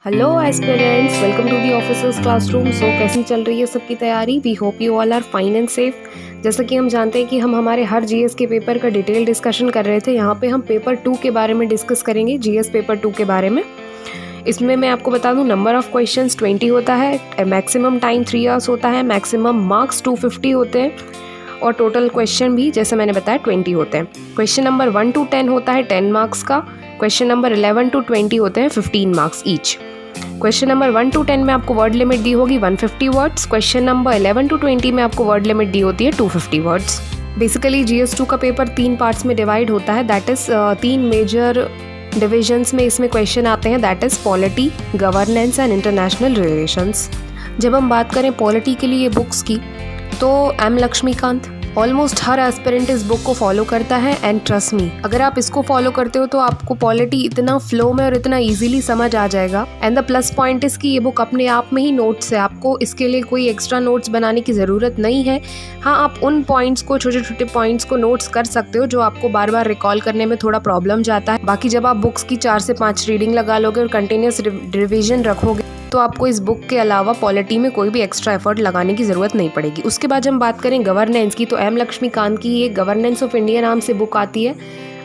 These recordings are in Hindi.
Hello aspirants, welcome to the officers classroom. So कैसी चल रही है सबकी तैयारी? We hope you all are fine and safe. जैसा कि हम जानते हैं कि हम हमारे हर जीएस के पेपर का डिटेल डिस्कशन कर रहे थे। यहाँ पे हम पेपर 2 के बारे में डिस्कस करेंगे, जीएस पेपर 2 के बारे में। इसमें मैं आपको बता दूं, नंबर ऑफ क्वेश्चंस 20 होता है, मैक्सिमम टाइम 3 आवर्स होता है, मैक्सिमम मार्क्स 250 होते हैं और टोटल क्वेश्चन भी जैसे मैंने बताया 20 होते हैं। क्वेश्चन नंबर 1 to 10 होता है 10 मार्क्स का। क्वेश्चन नंबर 11 to 20 होते हैं 15 marks each. Question number 1 to 10 में आपको वर्ड लिमिट दी होगी 150 वर्ड्स। क्वेश्चन नंबर 11 to 20 में आपको वर्ड लिमिट दी होती है 250 वर्ड्स। बेसिकली GS2 का पेपर 3 पार्ट्स में डिवाइड होता है, दैट इज 3 मेजर डिविजन्स में इसमें क्वेश्चन आते हैं, that is polity, governance and international relations. जब हम बात करें पॉलिटी के लिए बुक्स की, तो एम लक्ष्मीकांत। ऑलमोस्ट हर एस्पिरेंट इस बुक को फॉलो करता है एंड ट्रस्ट मी, अगर आप इसको फॉलो करते हो तो आपको पॉलिटी इतना फ्लो में और इतना इजीली समझ आ जाएगा। And the plus point is कि ये बुक अपने आप में ही नोट्स है, आपको इसके लिए कोई एक्स्ट्रा नोट्स बनाने की ज़रूरत नहीं है। हाँ, आप उन पॉइंट्स को, छोटे छोटे पॉइंट्स को नोट्स कर सकते हो जो आपको बार बार रिकॉल करने में थोड़ा प्रॉब्लम जाता है। बाकी जब आप बुक्स की 4 से 5 रीडिंग लगा लोगे और कंटिन्यूस रिविजन रखोगे तो आपको इस बुक के अलावा पॉलिटी में कोई भी एक्स्ट्रा एफर्ट लगाने की ज़रूरत नहीं पड़ेगी। उसके बाद हम बात करें गवर्नेंस की, तो एम लक्ष्मीकांत की एक गवर्नेंस ऑफ इंडिया नाम से बुक आती है,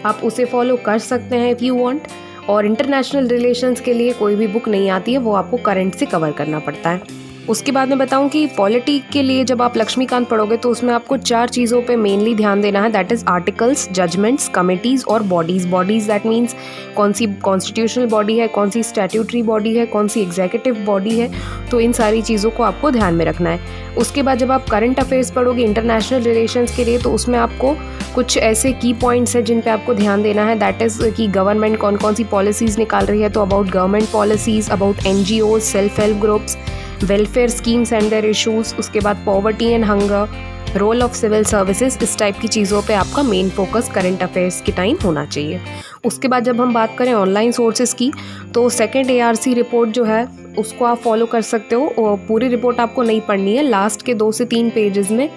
आप उसे फॉलो कर सकते हैं इफ़ यू वांट। और इंटरनेशनल रिलेशंस के लिए कोई भी बुक नहीं आती है, वो आपको करंट से कवर करना पड़ता है। उसके बाद मैं बताऊं कि पॉलिटी के लिए जब आप लक्ष्मीकांत पढ़ोगे तो उसमें आपको 4 चीज़ों पे मेनली ध्यान देना है, that is articles, judgments, committees और बॉडीज़। बॉडीज़ दैट मीन्स कौन सी कॉन्स्टिट्यूशनल बॉडी है, कौन सी स्टैट्यूटरी बॉडी है, कौन सी एग्जीक्यूटिव बॉडी है, तो इन सारी चीज़ों को आपको ध्यान में रखना है। उसके बाद जब आप करंट अफेयर्स पढ़ोगे इंटरनेशनल रिलेशंस के लिए, तो उसमें आपको कुछ ऐसे की पॉइंट्स हैं जिन पे आपको ध्यान देना है, दैट इज़ कि गवर्नमेंट कौन कौन सी पॉलिसीज़ निकाल रही है, तो about government policies, about NGOs, self help groups, welfare schemes and their issues. उसके बाद poverty and hunger, role of civil services, इस टाइप की चीज़ों पे आपका मेन फोकस करंट अफेयर्स के टाइम होना चाहिए। उसके बाद जब हम बात करें ऑनलाइन सोर्सेज की, तो सेकेंड ARC रिपोर्ट जो है उसको आप फॉलो कर सकते हो। और पूरी रिपोर्ट आपको नहीं पढ़नी है, लास्ट के 2 से 3 पेजेस में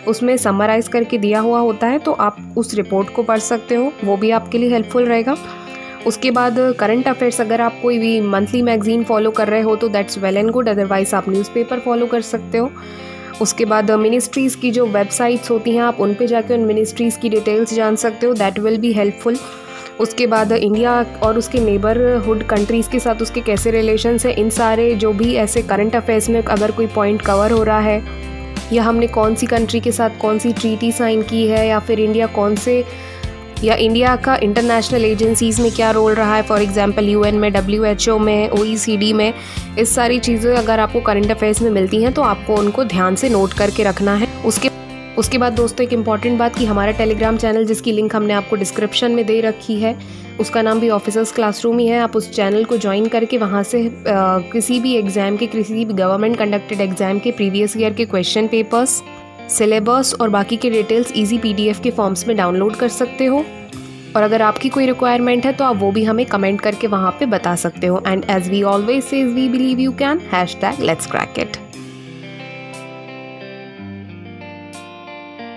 उसमें समराइज़ करके दिया हुआ होता है, तो आप उस रिपोर्ट को पढ़ सकते हो, वो भी आपके लिए हेल्पफुल रहेगा। उसके बाद करंट अफेयर्स, अगर आप कोई भी मंथली मैगजीन फॉलो कर रहे हो तो that's well and good, otherwise आप न्यूज़पेपर फॉलो कर सकते हो। उसके बाद मिनिस्ट्रीज़ की जो वेबसाइट्स होती हैं, आप उन पे जाके उन मिनिस्ट्रीज़ की डिटेल्स जान सकते हो, दैट विल बी हेल्पफुल। उसके बाद इंडिया और उसके नेबरहुड कंट्रीज़ के साथ उसके कैसे रिलेशंस हैं, इन सारे जो भी ऐसे करंट अफेयर्स में अगर कोई पॉइंट कवर हो रहा है, या हमने कौन सी कंट्री के साथ कौन सी ट्रीटी साइन की है, या फिर इंडिया का इंटरनेशनल एजेंसीज़ में क्या रोल रहा है, फॉर एग्जांपल UN में, WHO में, OECD में, इस सारी चीज़ें अगर आपको करंट अफेयर्स में मिलती हैं तो आपको उनको ध्यान से नोट करके रखना है। उसके बाद दोस्तों एक इम्पॉर्टेंट बात कि हमारा टेलीग्राम चैनल, जिसकी लिंक हमने आपको डिस्क्रिप्शन में दे रखी है, उसका नाम भी ऑफिसर्स क्लासरूम ही है। आप उस चैनल को ज्वाइन करके वहाँ से किसी भी एग्ज़ाम के, किसी भी गवर्नमेंट कंडक्टेड एग्ज़ाम के प्रीवियस ईयर के क्वेश्चन पेपर्स, सिलेबस और बाकी के डिटेल्स ईजी PDF के फॉर्म्स में डाउनलोड कर सकते हो। और अगर आपकी कोई रिक्वायरमेंट है तो आप वो भी हमें कमेंट करके वहाँ पे बता सकते हो। And as we always say, we believe you can, #let's crack it.